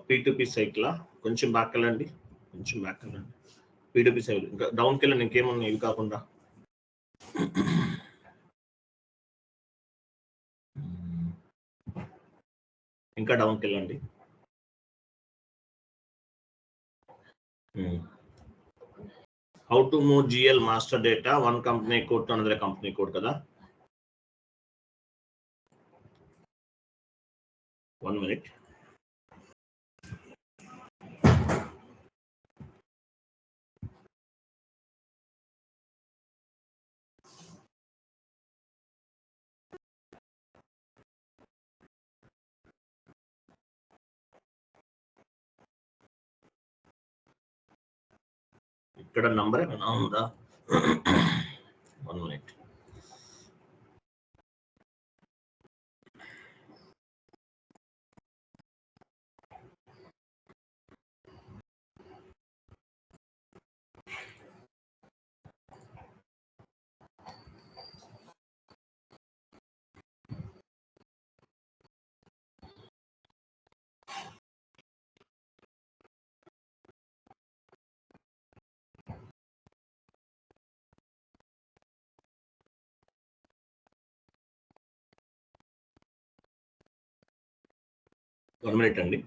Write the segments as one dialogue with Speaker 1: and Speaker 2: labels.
Speaker 1: P2P cycle కొంచెం back వెళ్ళండి, కొంచెం బ్యాక్ వెళ్ళండి. P2P సైకిల్ ఇంకా డౌన్కి వెళ్ళండి, ఇంకేమున్నాయి ఇవి కాకుండా. ఇంకా డౌన్కి వెళ్ళండి. How to move GL master data one company code to another company code కదా. 1 minute. ఇక్కడ నంబర్ ఏమైనా ఉందా? 1 minute. One minute అండి.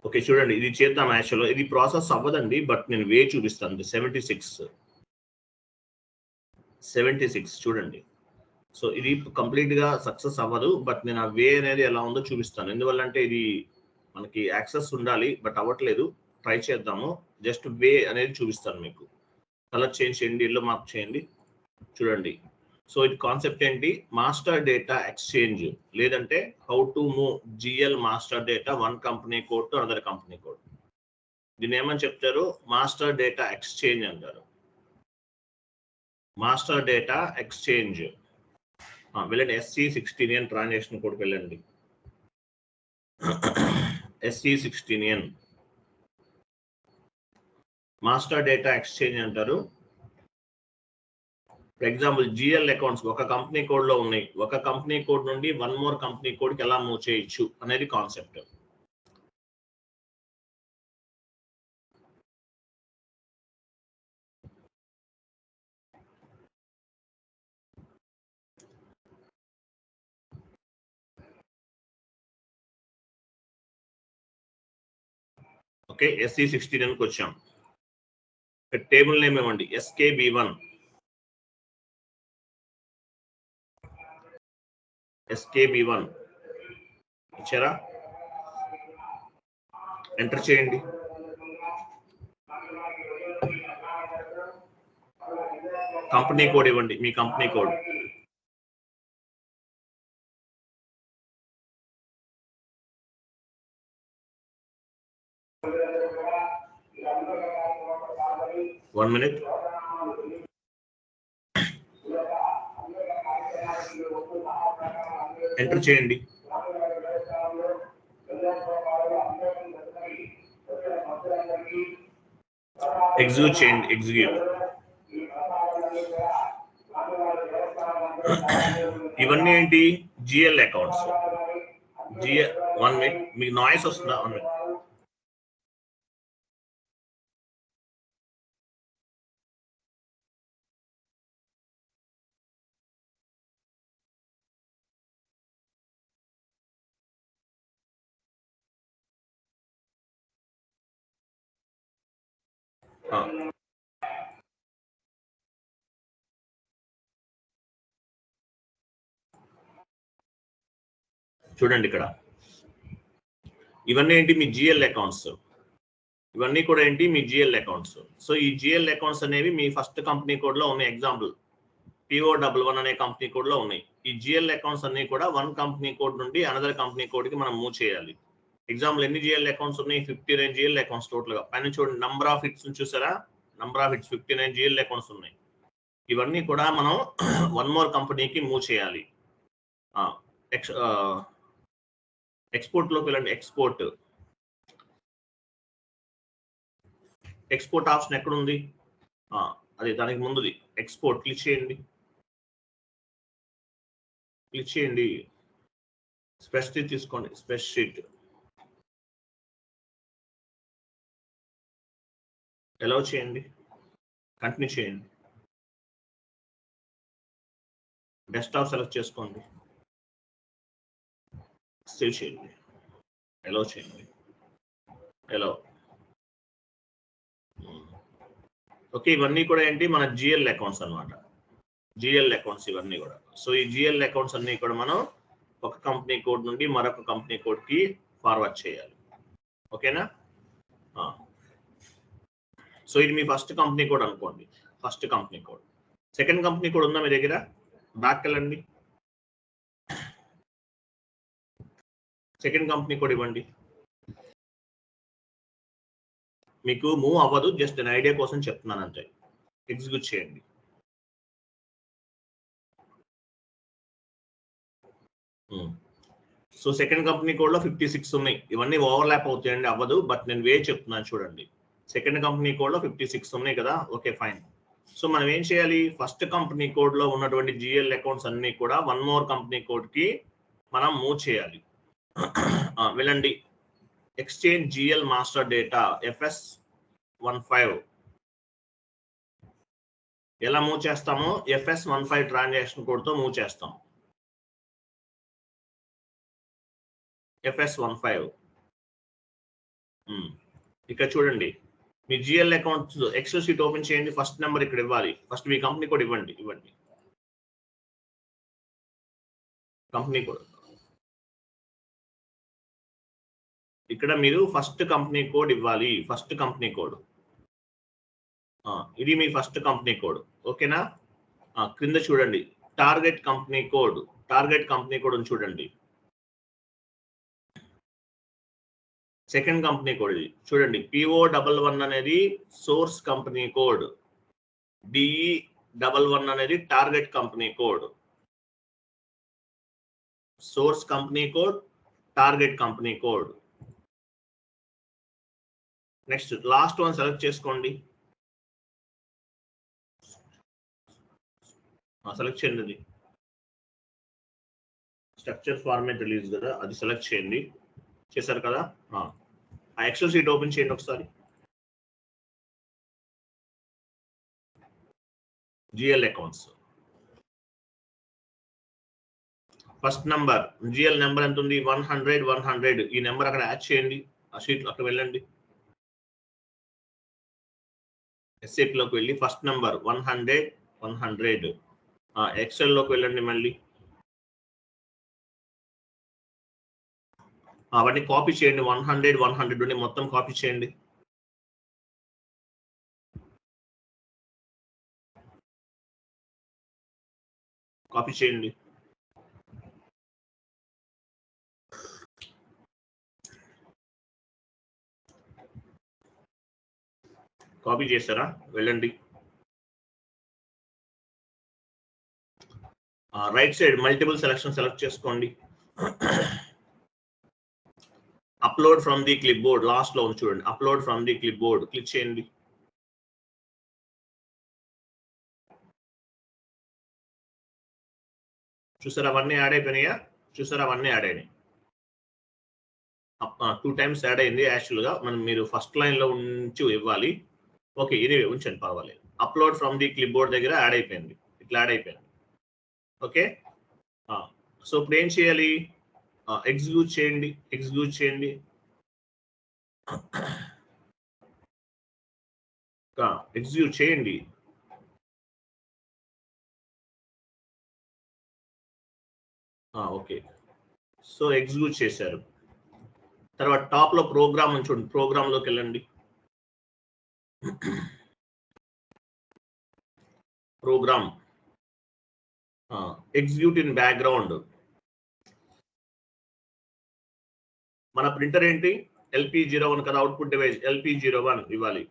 Speaker 1: ఓకే చూడండి, ఇది చేద్దాం. యాక్చువల్గా ఇది ప్రాసెస్ అవ్వదండి, బట్ నేను వే చూపిస్తాను. 76 చూడండి. సో ఇది కంప్లీట్గా సక్సెస్ అవ్వదు, బట్ నేను ఆ వే అనేది ఎలా ఉందో చూపిస్తాను. ఎందువల్లంటే ఇది మనకి యాక్సెస్ ఉండాలి, బట్ అవ్వట్లేదు. ట్రై చేద్దాము. జస్ట్ వే అనేది చూపిస్తాను మీకు. కలర్ చేంజ్ చేయండి, ఎల్లో మార్క్ చేయండి. చూడండి, సో ఇది కాన్సెప్ట్ ఏంటి? మాస్టర్ డేటా ఎక్స్చేంజ్, లేదంటే how to move GL master data one company code to another company code. దీన్ని ఏమని చెప్తారు? మాస్టర్ డేటా ఎక్స్చేంజ్ అంటారు. Master data exchange. వెళ్ళండి, SC16N ట్రాన్సాక్షన్ కోడ్కి వెళ్ళండి. SC16N మాస్టర్ డేటా ఎక్స్చేంజ్ అంటారు. ఫర్ ఎగ్జాంపుల్ GL అకౌంట్స్ ఒక company code లో ఉన్నాయి. ఒక కంపెనీ కోడ్ నుండి వన్ మోర్ కంపెనీ కోడ్కి ఎలా మూవ్ చేయొచ్చు అనేది కాన్సెప్ట్. ఓకే, SC16Nకి వచ్చాం. టేబుల్ నేమ్ ఇవ్వండి, SKB1. SKB1 ఇచ్చారా? ఎంటర్ చేయండి. కంపెనీ కోడ్ ఇవ్వండి, మీ company code. One minute. Enter చేయండి. ఎగ్జిక్యూట్ చేయండి. ఎగ్జిక్యూట్. ఇవన్నీ ఏంటి? GL accounts. GL. 1 మినిట్, మీకు నాయిస్ వస్తుందా? 1 మినిట్. చూడండి ఇక్కడ ఇవన్నీ ఏంటి మీ జిఎల్ అకౌంట్స్, ఇవన్నీ కూడా ఏంటి మీ జిఎల్ అకౌంట్స్. సో ఈ జిఎల్ అకౌంట్స్ అనేవి మీ ఫస్ట్ కంపెనీ కోడ్ లో ఉన్నాయి. ఎగ్జాంపుల్ PO11 అనే కంపెనీ కోడ్ లో ఉన్నాయి. ఈ జిఎల్ అకౌంట్స్ అన్ని కూడా వన్ కంపెనీ కోడ్ నుండి అనదర్ కంపెనీ కోడ్ కి మనం మూవ్ చేయాలి. ఎగ్జాంపుల్ ఎన్ని జిఎల్ అకౌంట్స్ ఉన్నాయి? 59 జిఎల్ అకౌంట్స్ టోటల్ గా. పైన చూడండి నంబర్ ఆఫ్ హిట్స్ చూసారా, number of hits 59 GL accounts ఉన్నాయి. ఇవన్నీ కూడా మనం వన్ మోర్ కంపెనీకి మూవ్ చేయాలి. ఎక్స్పోర్ట్ లోకి వెళ్ళండి. ఎక్స్పోర్ట్ ఆప్షన్ ఎక్కడ ఉంది? అది దానికి ముందుది ఎక్స్పోర్ట్. క్లిక్ చేయండి. స్ప్రెడ్షీట్ తీసుకోండి. స్ప్రెడ్షీట్ అలౌ చేయండి, కంటిన్యూ చేయండి. డెస్క్టాప్ సెలెక్ట్ చేసుకోండి, సేవ్ చేయండి, అలౌ చేయండి, అలౌ. ఓకే, ఇవన్నీ కూడా ఏంటి మన జిఎల్ అకౌంట్స్ అన్నమాట. జిఎల్ అకౌంట్స్ ఇవన్నీ కూడా. సో ఈ జిఎల్ అకౌంట్స్ అన్ని కూడా మనం ఒక కంపెనీ కోడ్ నుండి మరొక కంపెనీ కోడ్ కి ఫార్వర్డ్ చేయాలి. ఓకేనా? సో ఇది మీ ఫస్ట్ కంపెనీ కోడ్ అనుకోండి. First company code. Second company code ఉందా మీ దగ్గర? బ్యాక్ వెళ్ళండి, సెకండ్ కంపెనీ కోడ్ ఇవ్వండి. మీకు మూవ్ అవ్వదు, జస్ట్ నేను ఐడియా కోసం చెప్తున్నాను అంతే. ఎగ్జిక్యూట్ చేయండి. సో సెకండ్ కంపెనీ కోడ్ లో 56 ఉన్నాయి. ఇవన్నీ ఓవర్లాప్ అవుతాయండి, అవ్వదు. బట్ నేను చెప్తున్నాను చూడండి. సెకండ్ కంపెనీ కోడ్ లో 56 ఉన్నాయి కదా. Okay fine. సో మనం ఏం చేయాలి? ఫస్ట్ కంపెనీ కోడ్ లో ఉన్నటువంటి జిఎల్ అకౌంట్స్ అన్ని కూడా వన్ మోర్ కంపెనీ కోడ్ కి మనం మూవ్ చేయాలి. వెళ్ళండి, exchange GL master data FS15. ఎలా మూవ్ చేస్తామో FS15 ట్రాన్సాక్షన్ కోడ్ తో మూవ్ చేస్తాం. FS15 ఇక్కడ చూడండి, మీ GL account excel sheet open చేయండి. ఫస్ట్ నెంబర్ ఇక్కడ ఇవ్వాలి. ఫస్ట్ మీ కంపెనీ కోడ్ ఇవ్వండి. కంపెనీ కోడ్ ఇక్కడ మీరు ఫస్ట్ కంపెనీ కోడ్ ఇవ్వాలి. ఫస్ట్ కంపెనీ కోడ్ ఇది మీ ఫస్ట్ కంపెనీ కోడ్. ఓకేనా? క్రింద చూడండి టార్గెట్ కంపెనీ కోడ్ చూడండి. సెకండ్ కంపెనీ కోడ్ ఇది చూడండి. PO11 అనేది సోర్స్ కంపెనీ కోడ్, DE11 అనేది target company code. Source company code, target company code. Next last one select చేసుకోండి. సెలెక్ట్ చేయండి. అది స్ట్రక్చర్ ఫార్మాట్ రిలీజ్ కదా, అది సెలెక్ట్ చేయండి. చేశారు కదా? ఆ ఎక్సెల్ షీట్ ఓపెన్ చేయండి ఒకసారి. GL accounts first number, GL number ఎంత ఉంది? 100. ఈ నెంబర్ అక్కడ యాడ్ చేయండి. ఆ షీట్ అక్కడ వెళ్ళండి, ఎస్ఏపి లోకి వెళ్ళి ఫస్ట్ నెంబర్ 100. ఎక్సెల్ లోకి వెళ్ళండి. మళ్ళీ అవన్నీ కాపీ చేయండి. 100 నుండి మొత్తం కాపీ చేయండి. కాపీ చేయండి. కాపీ చేస్తారా? వెళ్ళండి. Right side multiple selection select చేసుకోండి. Upload from the clipboard last లో ఉంది చూడండి. Upload from the clipboard click చేయండి. చూసారా అవన్నీ యాడ్ అయిపోయినాయా? చూసారా అవన్నీ యాడ్ అయినాయి. 2 times యాడ్ అయింది. యాక్చువల్ గా మీరు ఫస్ట్ లైన్ లో ఉంచి ఇవ్వాలి. ఓకే, ఇది ఉంచండి, పర్వాలేదు. Upload from the clip board దగ్గర యాడ్ అయిపోయింది. ఇట్లా యాడ్ అయిపోయింది. ఓకే, సో ఇప్పుడు ఏం చేయాలి? ఎగ్జిక్యూట్ చేయండి. ఎగ్జిక్యూట్ చేయండి. ఓకే, సో ఎగ్జిక్యూట్ చేశారు. తర్వాత టాప్ లో ప్రోగ్రామ్ అని చూడండి, ప్రోగ్రామ్ లోకి వెళ్ళండి. Program execute in background. మన ప్రింటర్ ఏంటి LP01 కదా, అవుట్పుట్ డివైస్ LP01 ఇవ్వాలి.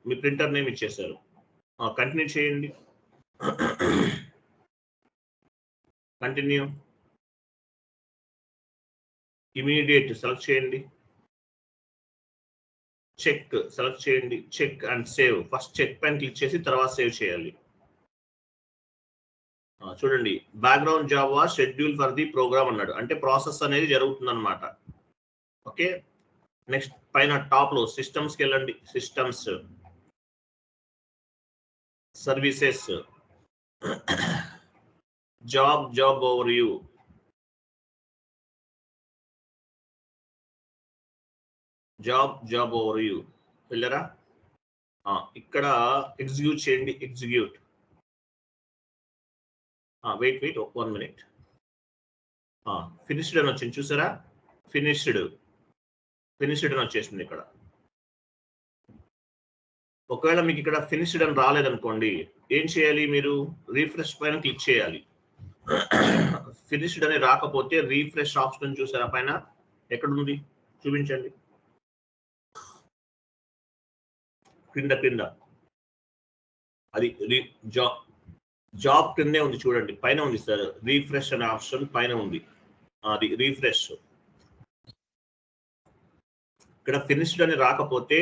Speaker 1: మీ ప్రింటర్ నేమ్ ఇచ్చేసారు. కంటిన్యూ చేయండి. కంటిన్యూ. ఇమీడియట్ సెలెక్ట్ చేయండి. చెక్ సెలెక్ట్ చేయండి. Check and save. First check పైన క్లిక్ చేసి తర్వాత సేవ్ చేయాలి. చూడండి, background job was schedule for the program అన్నాడు, అంటే ప్రాసెస్ అనేది జరుగుతుంది అనమాట. ఓకే, నెక్స్ట్ పైన టాప్ లో సిస్టమ్స్ కి వెళ్ళండి. Systems, services, job overview. Job over view వెళ్ళరా? ఇక్కడ ఎగ్జిక్యూట్ చేయండి. ఎగ్జిక్యూట్. Wait 1 minute. ఫినిష్డ్ అని వచ్చింది చూసారా? ఫినిష్డ్ అని వచ్చేసింది ఇక్కడ. ఒకవేళ మీకు ఇక్కడ ఫినిష్డ్ అని రాలేదనుకోండి, ఏం చేయాలి? మీరు రీఫ్రెష్ పైన క్లిక్ చేయాలి. ఫినిష్డ్ అని రాకపోతే రీఫ్రెష్ ఆప్షన్ చూసారా పైన ఎక్కడ ఉంది? చూపించండి. కింద అది జాబ్ కిందే ఉంది చూడండి, పైన ఉంది సార్. రీఫ్రెష్ అనే ఆప్షన్ పైన ఉంది, అది రీఫ్రెష్. ఇక్కడ ఫినిష్డ్ అని రాకపోతే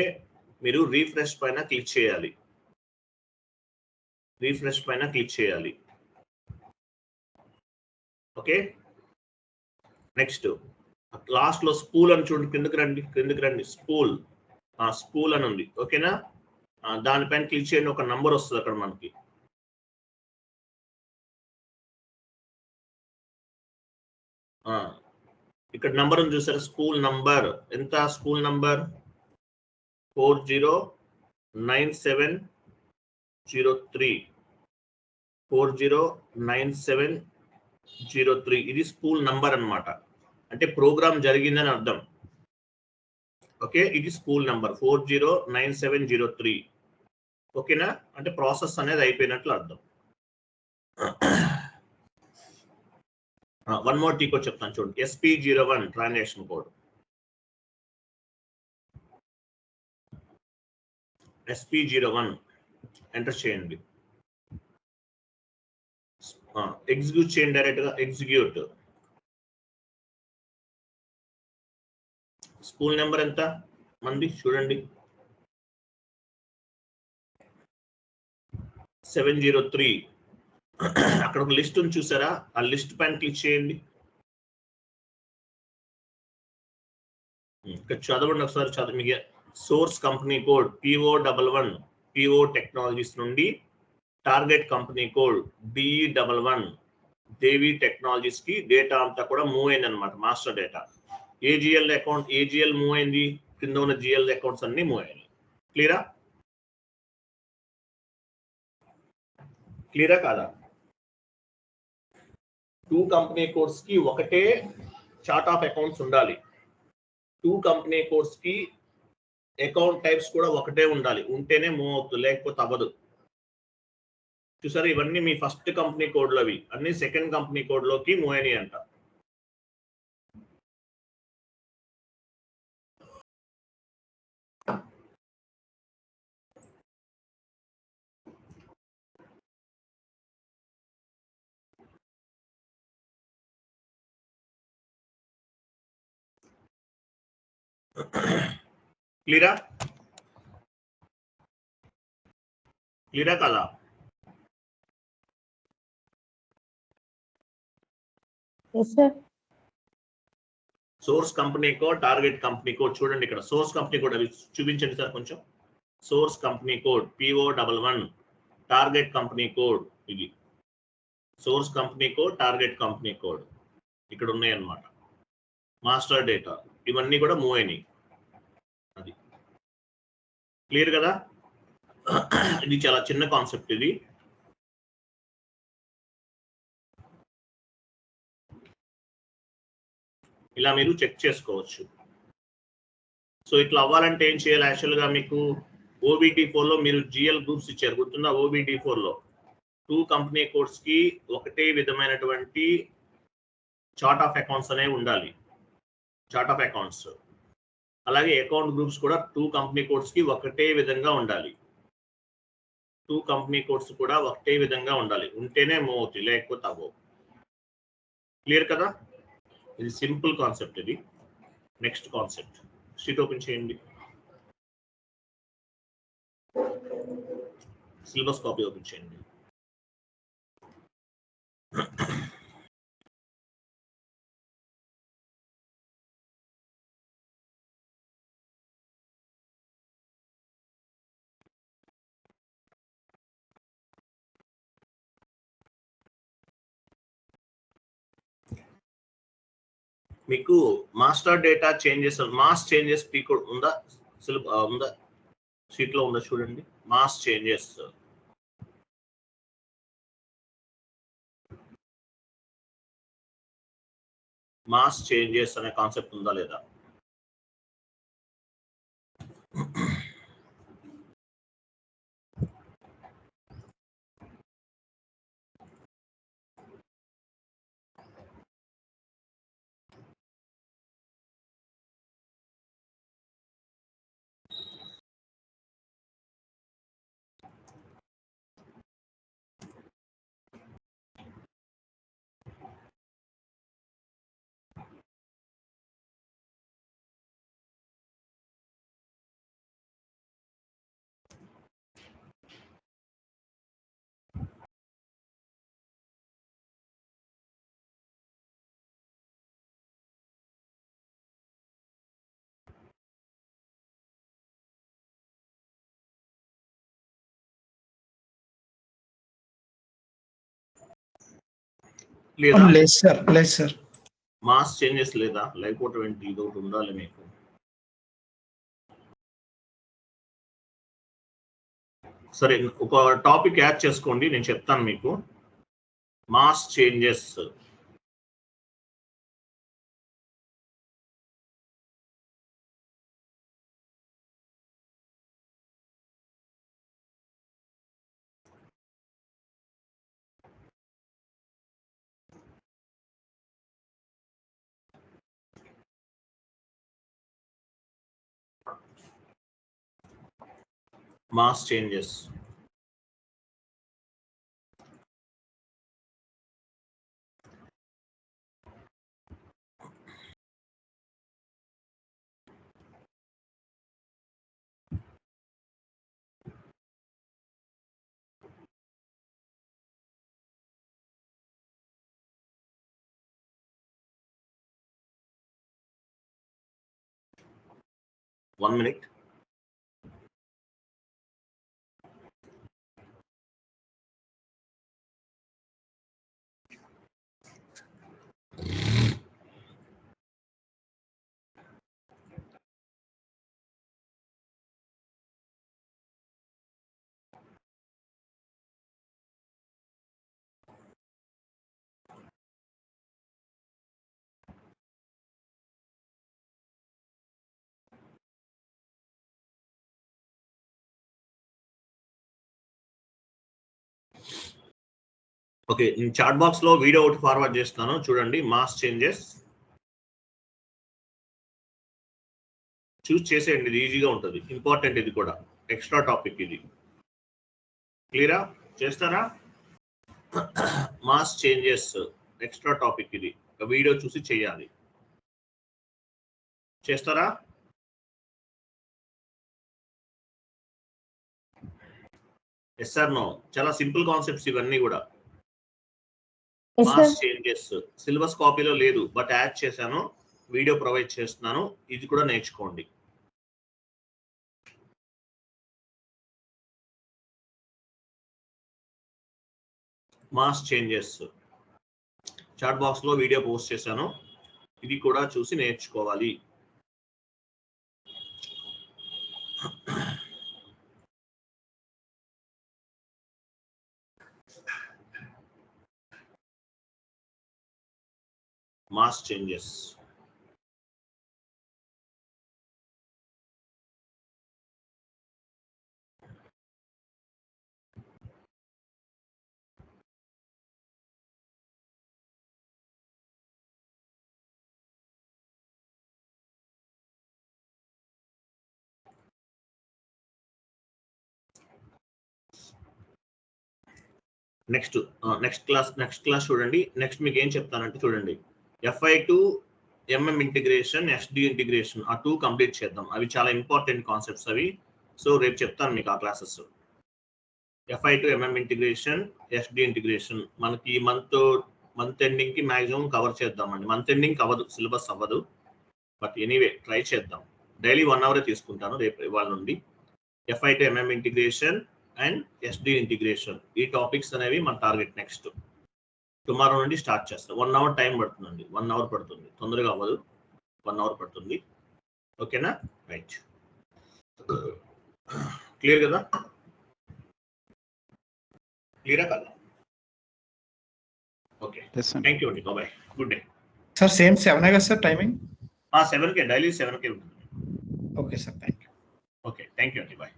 Speaker 1: మీరు రీఫ్రెష్ పైన క్లిక్ చేయాలి. రీఫ్రెష్ పైన క్లిక్ చేయాలి. ఓకే, నెక్స్ట్ లాస్ట్ లో స్పూల్ అని చూడండి. కిందకి రండి. స్పూల్ అని ఉంది. ఓకేనా? దానిపైన క్లిక్ చేయండి. ఒక నంబర్ వస్తుంది అక్కడ మనకి. ఇక్కడ నంబర్ ఉంది చూసారా? స్కూల్ నంబర్ ఎంత? Spool number 409703. 409703 ఇది స్కూల్ నంబర్ అన్నమాట, అంటే ప్రోగ్రామ్ జరిగిందని అర్థం. ఓకే, ఇది స్కూల్ నంబర్ 409703. ఓకేనా? అంటే ప్రాసెస్ అనేది అయిపోయినట్లు అర్థం. వన్ మోర్ టీ కోడ్ చెప్తాను చూడండి. SP01 transaction code. SP01 enter చేయండి. ఎగ్జిక్యూట్ చేయండి డైరెక్ట్ గా. ఎగ్జిక్యూట్. స్కూల్ నెంబర్ ఎంత మంది చూడండి? 703. అక్కడ ఒక లిస్ట్ ఉంది చూసారా? ఆ లిస్ట్ పైన క్లిక్ చేయండి. ఇక్కడ చదవండి ఒకసారి. మీకు source company code PO11 PO technologies నుండి టార్గెట్ కంపెనీ కోడ్ DE11 దేవి టెక్నాలజీస్ కి డేటా అంతా కూడా మూవ్ అయింది అనమాట. Master data. AGL account AGL move అయింది, కింద ఉన్న GL అకౌంట్స్ అన్ని మూవ్ అయ్యాయి. క్లియరా కాదా? 2 కంపెనీ కోడ్స్ కి ఒకటే చార్ట్ ఆఫ్ అకౌంట్స్ ఉండాలి. 2 కంపెనీ కోడ్స్ కి అకౌంట్ టైప్స్ కూడా ఒకటే ఉండాలి, ఉంటేనే మూవ్ అవుతుంది, లేకపోతే అవ్వదు. చూసారా? ఇవన్నీ మీ ఫస్ట్ కంపెనీ కోడ్లు, అవి అన్ని సెకండ్ కంపెనీ కోడ్ లోకి మూవ్ అయినాయి అంట. క్లియరా కదా? Source company code, target company code చూడండి. ఇక్కడ సోర్స్ కంపెనీ కోడ్ అవి చూపించండి సార్ కొంచెం. Source company code PO11, target company code ఇది. Source company code, target company code ఇక్కడ ఉన్నాయి అన్నమాట. మాస్టర్ డేటా ఇవన్నీ కూడా మూవ్ అయినాయి. అది క్లియర్ కదా? ఇది చాలా చిన్న కాన్సెప్ట్ ఇది. ఇలా మీరు చెక్ చేసుకోవచ్చు. సో ఇట్లా అవ్వాలంటే ఏం చేయాలి? యాక్చువల్గా మీకు OBD4లో మీరు GL గ్రూప్స్ ఇచ్చారు, గుర్తుందా? OBD4లో 2 కంపెనీ కోడ్స్ కి ఒకటే విధమైనటువంటి చార్ట్ ఆఫ్ అకౌంట్స్ అనేవి ఉండాలి, చార్ట్ ఆఫ్ అకౌంట్స్. అలాగే అకౌంట్ గ్రూప్స్ కూడా 2 కంపెనీ కోడ్స్ కి ఒకటే విధంగా ఉండాలి. 2 కంపెనీ కోడ్స్ కూడా ఒకటే విధంగా ఉండాలి, ఉంటేనే మూవ్ అవుతాయి, లేకపోతే అవ్వవు. క్లియర్ కదా? ఇది సింపుల్ కాన్సెప్ట్. ఇది నెక్స్ట్ కాన్సెప్ట్. షీట్ ఓపెన్ చేయండి, సిలబస్ కాపీ ఓపెన్ చేయండి. మీకు master data changes, mass changes P code ఉందా? ఉందా? షీట్ లో ఉందా? చూడండి, మాస్ చేంజెస్. మాస్ చేంజెస్ అనే కాన్సెప్ట్ ఉందా లేదా? లేదా?
Speaker 2: లేదు సార్.
Speaker 1: మాస్ చేంజెస్ లేదా? లేకపోతే ఇది ఒకటి ఉండాలి మీకు. సరే, ఒక టాపిక్ యాడ్ చేసుకోండి, నేను చెప్తాను మీకు. Mass changes. Mass changes. One minute. Okay, నేను చాట్ బాక్స్ లో వీడియో ఒకటి ఫార్వర్డ్ చేస్తాను, చూడండి. మాస్ చేంజెస్ చూస్ చేసేయండి, ఇది ఈజీగా ఉంటుంది. ఇంపార్టెంట్, ఇది కూడా ఎక్స్ట్రా టాపిక్. ఇది క్లియరా? చేస్తారా? మాస్ చేంజెస్ ఎక్స్ట్రా టాపిక్, ఇది వీడియో చూసి చేయాలి. చేస్తారా? Yes or no? చాలా సింపుల్ కాన్సెప్ట్స్ ఇవన్నీ కూడా. మాస్ చేంజెస్ సిలబస్ కాపీలో లేదు, బట్ యాడ్ చేశాను, వీడియో ప్రొవైడ్ చేస్తున్నాను, ఇది కూడా నేర్చుకోండి. మాస్ చేంజెస్ చాట్ బాక్స్ లో వీడియో పోస్ట్ చేశాను, ఇది కూడా చూసి నేర్చుకోవాలి. Mass changes. నెక్స్ట్ క్లాస్ చూడండి. నెక్స్ట్ మీకు ఏం చెప్తానంటే చూడండి, FI2 MM integration, SD integration ఆ 2 కంప్లీట్ చేద్దాం. అవి చాలా ఇంపార్టెంట్ కాన్సెప్ట్స్ అవి. సో రేపు చెప్తాను మీకు ఆ classes. FI2 MM integration, SD integration మనకి ఈ మంత్ ఎండింగ్ కి మాక్సిమం కవర్ చేద్దామండి. మంత్ ఎండింగ్ అవ్వదు, సిలబస్ అవ్వదు, బట్ ఎనీవే ట్రై చేద్దాం. డైలీ 1 అవర్ తీసుకుంటాను రేపు ఇవాళ నుండి. FI2 MM integration and SD integration ఈ టాపిక్స్ అనేవి మన టార్గెట్. నెక్స్ట్ టుమారో నుండి స్టార్ట్ చేస్తాం. 1 అవర్ టైం పడుతుందండి. 1 అవర్ పడుతుంది, తొందరగా అవ్వదు, 1 అవర్ పడుతుంది. ఓకేనా? రైట్, క్లియర్ కదా? క్లియరా కదా? ఓకే, థ్యాంక్ యూ అండి, bye, good day.
Speaker 2: Sir same 7 కదా సార్ టైమింగ్?
Speaker 1: 7కే, డైలీ 7కే ఉంటుంది.
Speaker 2: Okay sir, thank you.
Speaker 1: Okay, thank you అండి, బాయ్.